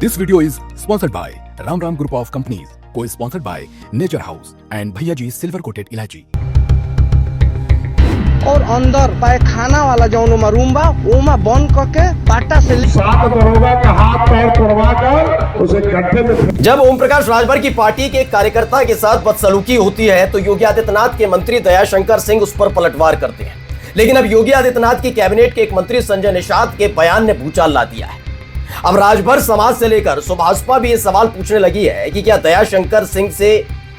This video is sponsored by Ram Ram Group of Companies, co-sponsored by Nature House and Bhaiya Ji Silver Coated Ilachi. और अंदर पायखाना वाला जौन room बा ओमा बंद करके पाटा से 7 दरोगा का हाथ पैर तोड़वा कर उसे गड्ढे में। जब ओम प्रकाश राजभर की पार्टी के एक कार्यकर्ता के साथ बदसलूकी होती है तो योगी आदित्यनाथ के मंत्री दयाशंकर सिंह उस पर पलटवार करते हैं। लेकिन अब योगी आदित्यनाथ की कैबिनेट के एक मंत्री संजय निषाद के बयान ने भूचाल ला दिया है। अब राजभर समाज से लेकर सुभाषपा भी ये सवाल पूछने लगी है कि क्या दयाशंकर सिंह से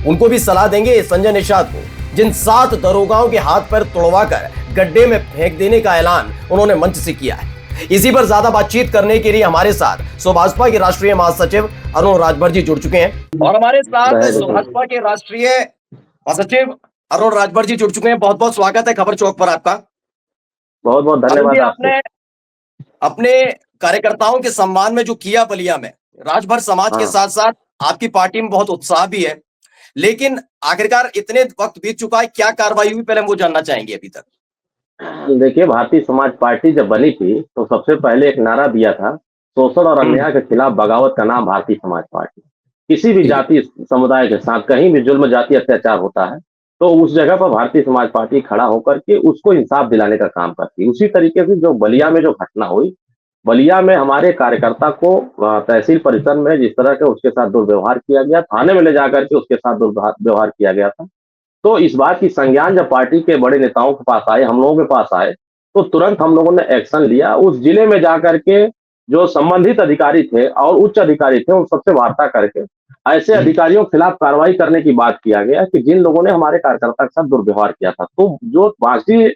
उनको भी सलाह देंगे संजय निषाद को, जिन 7 दरोगाओं के हाथ पैर तोड़वाकर गड्ढे में फेंक देने का ऐलान उन्होंने मंच से किया है। इसी पर ज्यादा बातचीत करने के लिए हमारे साथ सुभाषपा के राष्ट्रीय महासचिव अरुण राजभर जी जुड़ चुके हैं और हमारे साथ सुभाषपा के राष्ट्रीय महासचिव अरुण राजभर जी जुड़ चुके हैं। बहुत बहुत स्वागत है खबर चौक पर आपका। बहुत बहुत धन्यवाद। आपने अपने कार्यकर्ताओं के सम्मान में जो किया बलिया में, राजभर समाज के साथ साथ आपकी पार्टी में बहुत उत्साह भी है, लेकिन आखिरकार इतने वक्त बीत चुका है, क्या कार्रवाई हुई पहले हम वो जानना चाहेंगे अभी तक। देखिए, भारतीय समाज पार्टी जब बनी थी तो सबसे पहले एक नारा दिया था, शोषण और अन्याय के खिलाफ बगावत का नाम भारतीय समाज पार्टी। किसी भी जाति समुदाय के साथ कहीं भी जुल्म जाति अत्याचार होता है तो उस जगह पर भारतीय समाज पार्टी खड़ा होकर के उसको इंसाफ दिलाने का काम करती है। उसी तरीके से जो बलिया में जो घटना हुई, बलिया में हमारे कार्यकर्ता को तहसील परिसर में जिस तरह के उसके साथ दुर्व्यवहार किया गया, थाने में ले जाकर के उसके साथ दुर्व्यवहार किया गया था, तो इस बात की संज्ञान जब पार्टी के बड़े नेताओं के पास आए, हम लोगों के पास आए, तो तुरंत हम लोगों ने एक्शन लिया। उस जिले में जाकर के जो संबंधित अधिकारी थे और उच्च अधिकारी थे उन सबसे वार्ता करके ऐसे अधिकारियों के खिलाफ कार्रवाई करने की बात किया गया कि जिन लोगों ने हमारे कार्यकर्ता के साथ दुर्व्यवहार किया था। तो जो बांसी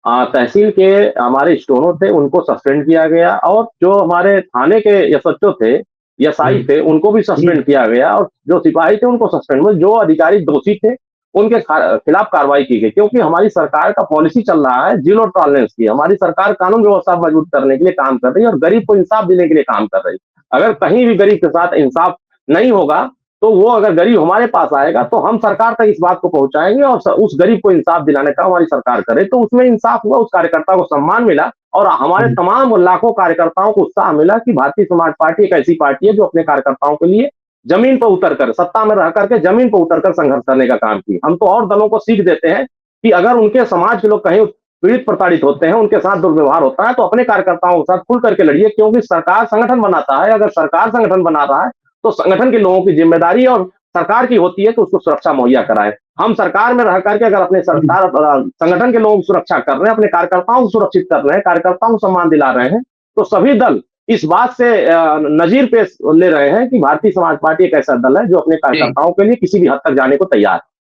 तहसील के हमारे स्टोनों थे उनको सस्पेंड किया गया और जो हमारे थाने के एसएचओ थे, एसआई थे, उनको भी सस्पेंड किया गया और जो सिपाही थे उनको सस्पेंड, जो अधिकारी दोषी थे उनके खिलाफ कार्रवाई की गई। क्योंकि हमारी सरकार का पॉलिसी चल रहा है जीरो टॉलरेंस की। हमारी सरकार कानून व्यवस्था मजबूत करने के लिए काम कर रही है और गरीब को इंसाफ देने के लिए काम कर रही है। अगर कहीं भी गरीब के साथ इंसाफ नहीं होगा तो वो अगर गरीब हमारे पास आएगा तो हम सरकार तक इस बात को पहुंचाएंगे और उस गरीब को इंसाफ दिलाने का हमारी सरकार करे। तो उसमें इंसाफ हुआ, उस कार्यकर्ता को सम्मान मिला और हमारे तमाम लाखों कार्यकर्ताओं को उत्साह मिला कि भारतीय समाज पार्टी एक ऐसी पार्टी है जो अपने कार्यकर्ताओं के लिए जमीन पर उतरकर, सत्ता में रह करके जमीन पर उतरकर संघर्ष करने का काम की। हम तो और दलों को सीख देते हैं कि अगर उनके समाज के लोग कहीं पीड़ित प्रताड़ित होते हैं, उनके साथ दुर्व्यवहार होता है तो अपने कार्यकर्ताओं के साथ खुल करके लड़िए, क्योंकि सरकार संगठन बनाता है। अगर सरकार संगठन बना रहा है तो संगठन के लोगों की जिम्मेदारी और सरकार की होती है कि उसको सुरक्षा मुहैया कराए। हम सरकार में रह करके अगर अपने सरकार संगठन के लोगों की सुरक्षा कर रहे हैं, अपने कार्यकर्ताओं को सुरक्षित कर रहे हैं, कार्यकर्ताओं को सम्मान दिला रहे हैं, तो सभी दल इस बात से नजीर पेश ले रहे हैं कि भारतीय समाज पार्टी एक ऐसा दल है जो अपने कार्यकर्ताओं के लिए किसी भी हद तक जाने को तैयार है।